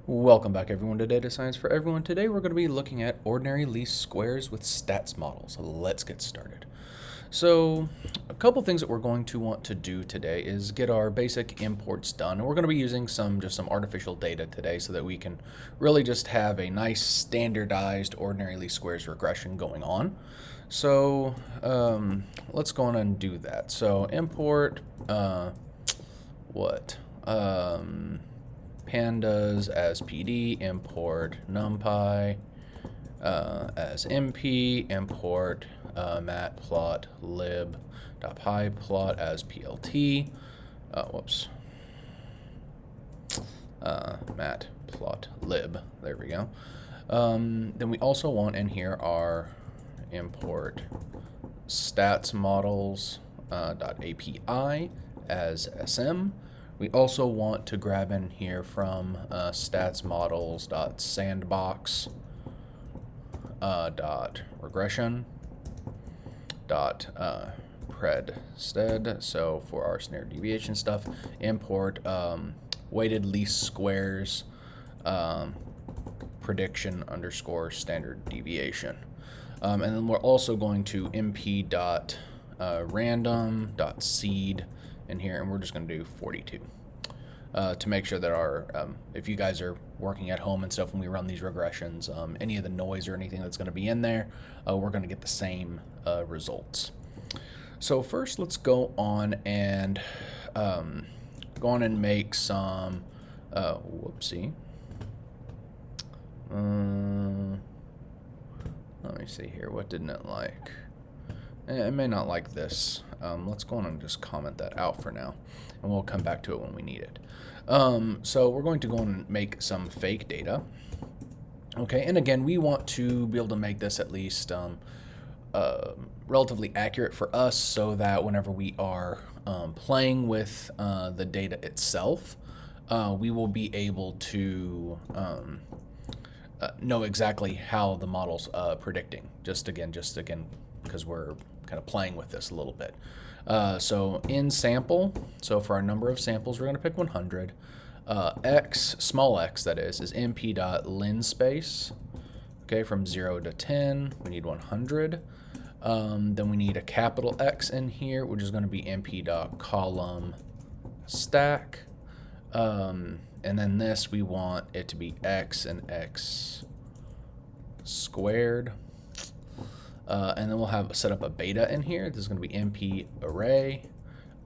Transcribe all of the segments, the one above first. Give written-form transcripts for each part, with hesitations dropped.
Welcome back everyone to Data Science for Everyone. Today we're going to be looking at ordinary least squares with stats models. Let's get started. So a couple things that we're going to want to do today is get our basic imports done. And we're going to be using some artificial data today so that we can really just have a nice standardized ordinary least squares regression going on. So let's go on and do that. So import pandas as PD, import numpy as MP, import matplotlib.pyplot as PLT. Matplotlib. There we go. Then we also want in here our import statsmodels .api as SM. We also want to grab in here from statsmodels.sandbox .regression .predstead. So for our standard deviation stuff, import weighted least squares prediction underscore standard deviation. And then we're also going to mp.random.seed in here, and we're just going to do 42 to make sure that our, if you guys are working at home and stuff when we run these regressions, any of the noise or anything that's going to be in there, we're going to get the same results. So first, let's go on and make some, whoopsie. Let me see here. What didn't it like? It may not like this. Let's go on and just comment that out for now, and we'll come back to it when we need it. So we're going to go on and make some fake data. Okay, and again, we want to be able to make this at least relatively accurate for us so that whenever we are playing with the data itself, we will be able to know exactly how the model's predicting. Just again, because we're kind of playing with this a little bit. So in sample, so for our number of samples, we're going to pick 100. X, small x that is mp.linspace. Okay, from 0 to 10, we need 100. Then we need a capital X in here, which is going to be mp.column stack. And then this, we want it to be x and x squared. And then we'll have set up a beta in here. This is going to be mp array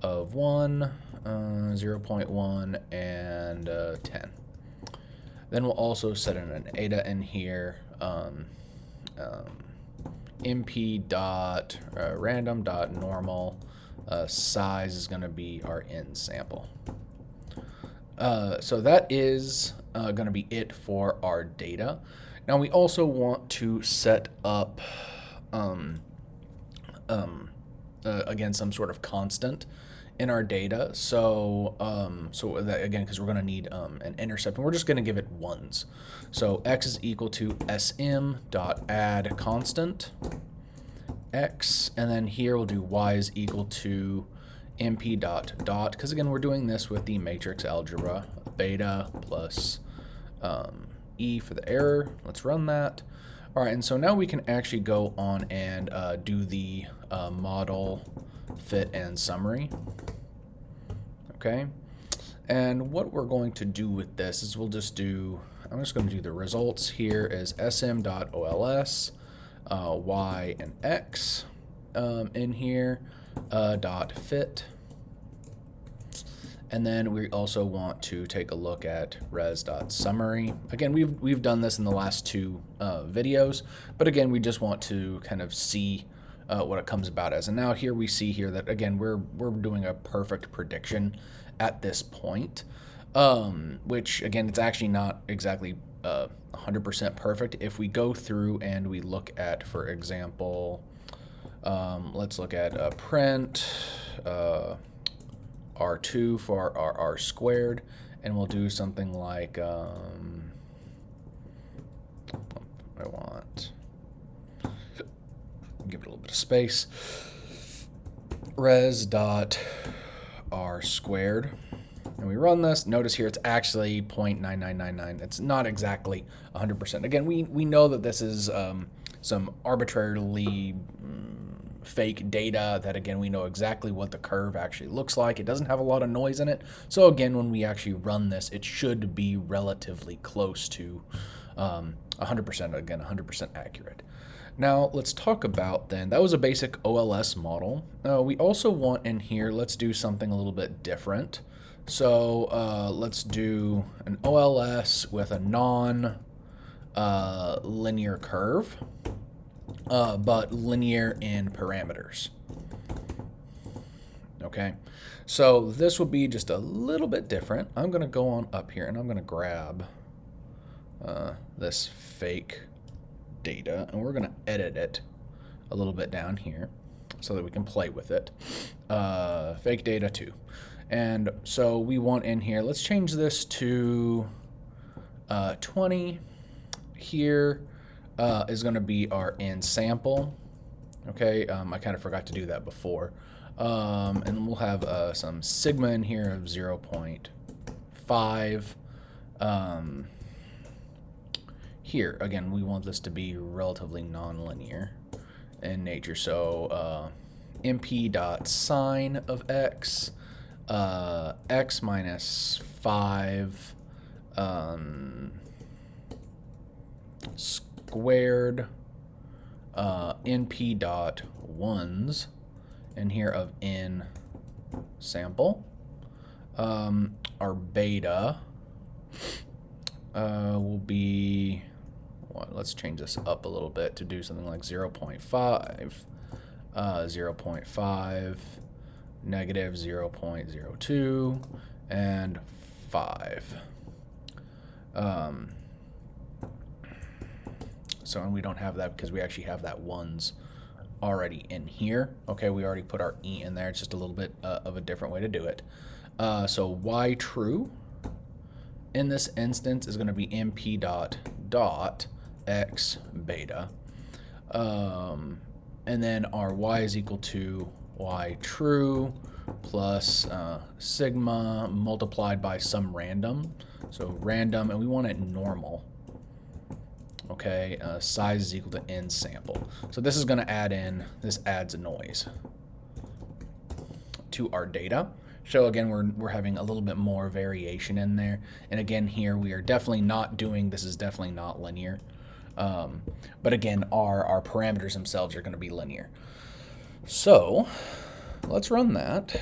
of 1, 0.1, and 10. Then we'll also set in an eta in here. mp.random.normal size is going to be our in sample. So that is going to be it for our data. Now we also want to set up again some sort of constant in our data. So that, again, because we're going to need an intercept, and we're just going to give it ones. So x is equal to sm.add constant x, and then here we'll do y is equal to mp.dot, because again we're doing this with the matrix algebra, beta plus e for the error. Let's run that. All right, and so now we can actually go on and do the model fit and summary. Okay, and what we're going to do with this is we'll just do, I'm just going to do the results here as sm.ols, y and x in here, dot fit. And then we also want to take a look at res.summary. Again, we've done this in the last two videos, but again, we just want to kind of see what it comes about as. And now here we see here that, again, we're doing a perfect prediction at this point, which, again, it's actually not exactly 100% perfect. If we go through and we look at, for example, let's look at print R2 for our R squared, and we'll do something like, I want, give it a little bit of space, res dot r squared, and we run this, notice here it's actually 0.9999. It's not exactly 100%. Again, we know that this is some arbitrarily fake data that, again, we know exactly what the curve actually looks like. It doesn't have a lot of noise in it. So again, when we actually run this, it should be relatively close to 100%, again, 100% accurate. Now let's talk about then, that was a basic OLS model. We also want in here, let's do something a little bit different. So let's do an OLS with a non-linear curve, but linear in parameters. Okay, so this will be just a little bit different. I'm going to go on up here and I'm going to grab this fake data, and we're going to edit it a little bit down here so that we can play with it. Fake data 2. And so we want in here, let's change this to 20. Here is going to be our in sample. Okay, I kind of forgot to do that before. And we'll have some sigma in here of 0.5. Here, again, we want this to be relatively nonlinear in nature. So mp.sine of x, x minus 5 squared, np dot ones, and here of in sample. Our beta will be, let's change this up a little bit to do something like 0.5, 0.5, negative 0.02, and 5. So, and we don't have that because we actually have that ones already in here. Okay, we already put our e in there. It's just a little bit of a different way to do it. So y true in this instance is going to be mp dot x beta. And then our y is equal to y true plus sigma multiplied by some random. So random, and we want it normal. Okay, size is equal to n sample. So this is going to add in, this adds a noise to our data. So again, we're having a little bit more variation in there. And again, here we are definitely not doing, this is definitely not linear. But again, our parameters themselves are going to be linear. So let's run that.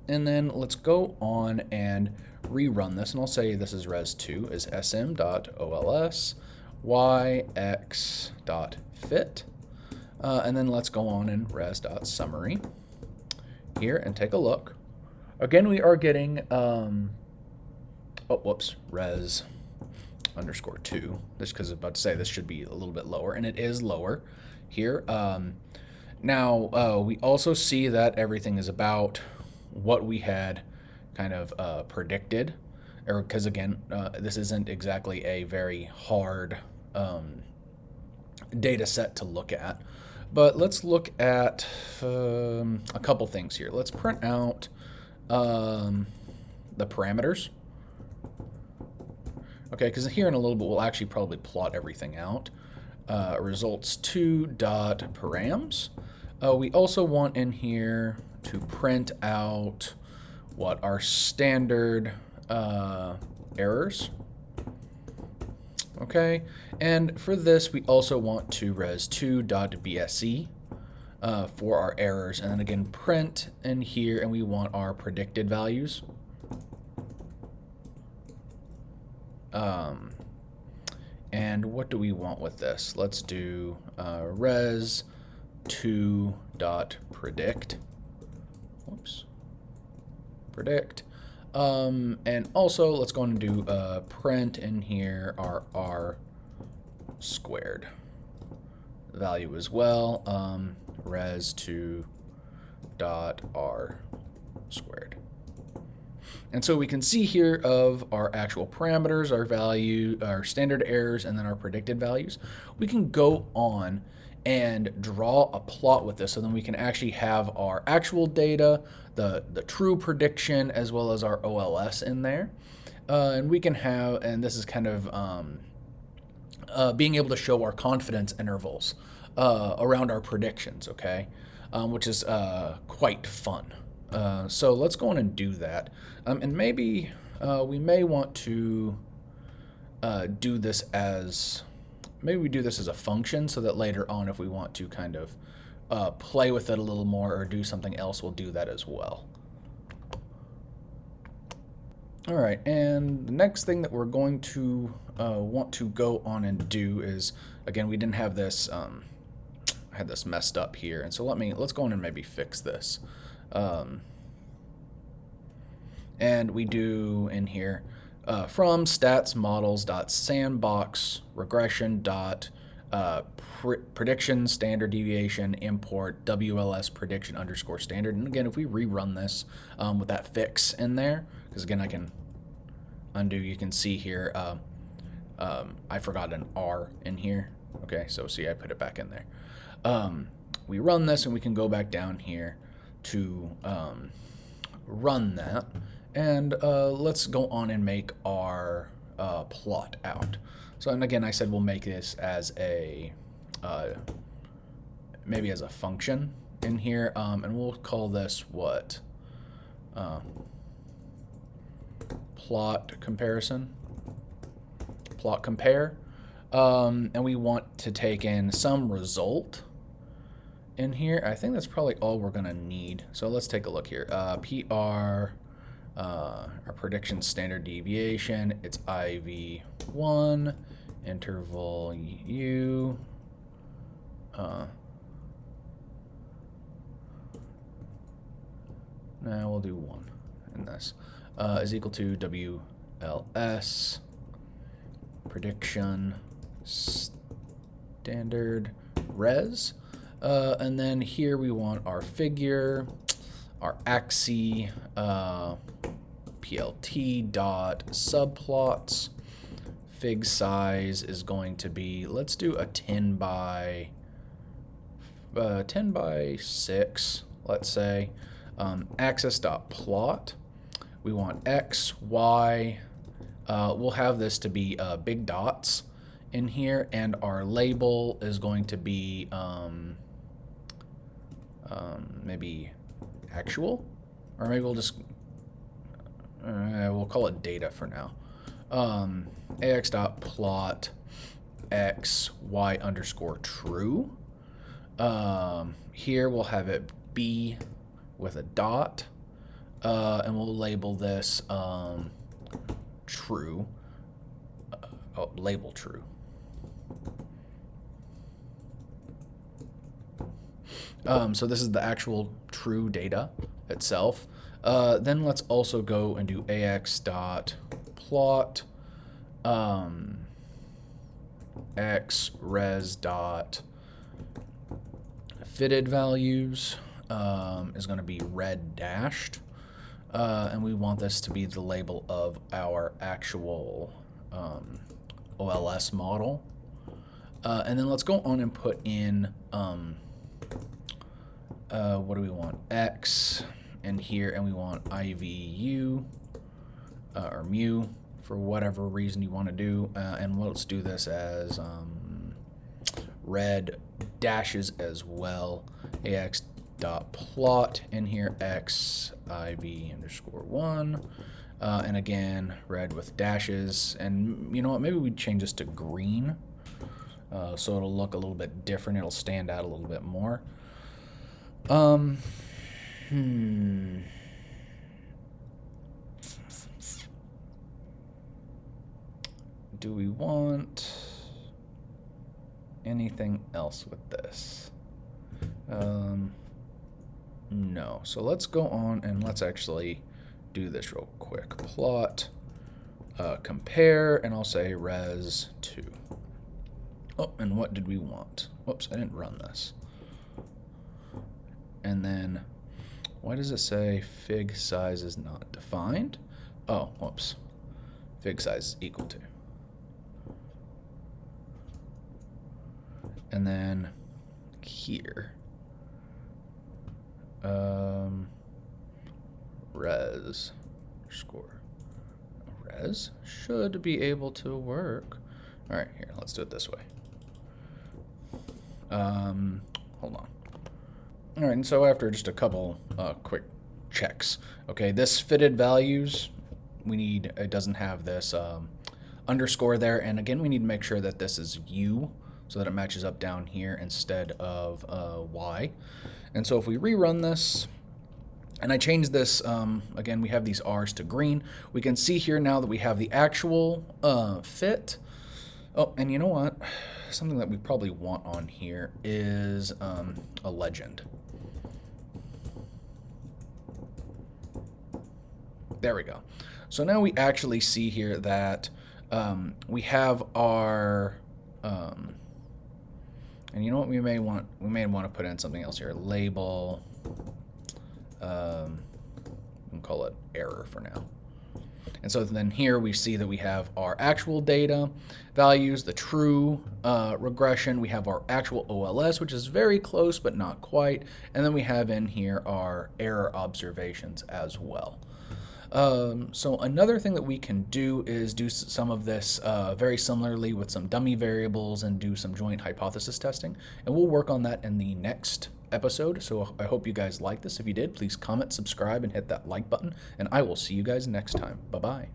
And then let's go on and rerun this. And I'll say this is res2 is sm.ols yx.fit. And then let's go on and res.summary here and take a look. Again, we are getting, res underscore 2. Just because I was about to say this should be a little bit lower, and it is lower here. Now, we also see that everything is about what we had kind of predicted, or because again, this isn't exactly a very hard data set to look at. But let's look at a couple things here. Let's print out the parameters. Okay, because here in a little bit we'll actually probably plot everything out. Results 2.params. We also want in here to print out what our standard errors. Okay, and for this we also want to res2.bse for our errors, and then again print in here, and we want our predicted values. And what do we want with this? Let's do res2.predict. Whoops. Predict. And also let's go and do print in here our r squared value as well. res2.r squared. And so we can see here of our actual parameters, our value, our standard errors, and then our predicted values. We can go on and draw a plot with this, so then we can actually have our actual data, the true prediction, as well as our OLS in there. And we can have, and this is kind of being able to show our confidence intervals around our predictions, okay? Which is quite fun. So let's go on and do that. And maybe we may want to do this as, maybe we do this as a function, so that later on if we want to kind of play with it a little more or do something else, we'll do that as well. All right, and the next thing that we're going to want to go on and do is, again, we didn't have this, I had this messed up here, and so let's go on and maybe fix this. And we do in here, from statsmodels.sandbox regression prediction standard deviation import WLS prediction underscore standard. And again, if we rerun this with that fix in there, because again, I can undo, you can see here, I forgot an R in here. Okay, so see, I put it back in there. We run this and we can go back down here to run that. And let's go on and make our plot out. So, and again, I said we'll make this as a, maybe as a function in here, and we'll call this what? Plot comparison, plot compare. And we want to take in some result in here. I think that's probably all we're gonna need. So let's take a look here. PR, our prediction standard deviation, it's IV1, interval U, now we'll do 1 in this, is equal to WLS, prediction standard res, and then here we want our figure, our axis, PLT dot subplots. Fig size is going to be, let's do a 10 by 6, let's say. Axis dot plot. We want X, Y. We'll have this to be big dots in here, and our label is going to be maybe actual, or maybe we'll just we'll call it data for now. AX dot plot X Y underscore true. Here we'll have it B with a dot, and we'll label this true. Label true. So this is the actual true data itself. Then let's also go and do AX dot plot X res dot fitted values is going to be red dashed, and we want this to be the label of our actual OLS model. And then let's go on and put in what do we want? X in here, and we want IVU or mu for whatever reason you want to do, and let's do this as red dashes as well. AX dot plot in here, X IV underscore 1, and again red with dashes. And you know what, maybe we change this to green, so it'll look a little bit different, it'll stand out a little bit more. Do we want anything else with this? No. So let's go on and let's actually do this real quick. Plot, compare, and I'll say res 2. Oh, and what did we want? Whoops, I didn't run this. And then, why does it say fig size is not defined? Oh, whoops. Fig size is equal to. And then here. Res score. Res should be able to work. All right, here, let's do it this way. Hold on. All right, and so after just a couple quick checks, okay, this fitted values, we need, it doesn't have this underscore there, and again, we need to make sure that this is U, so that it matches up down here instead of Y. And so if we rerun this, and I change this, again, we have these R's to green, we can see here now that we have the actual fit. Oh, and you know what? Something that we probably want on here is a legend. There we go. So now we actually see here that we have our, and you know what we may want to put in something else here. Label, we'll call it error for now. And so then here we see that we have our actual data values, the true regression. We have our actual OLS, which is very close but not quite. And then we have in here our error observations as well. So another thing that we can do is do some of this very similarly with some dummy variables and do some joint hypothesis testing. And we'll work on that in the next episode. So I hope you guys like this. If you did, please comment, subscribe, and hit that like button. And I will see you guys next time. Bye-bye.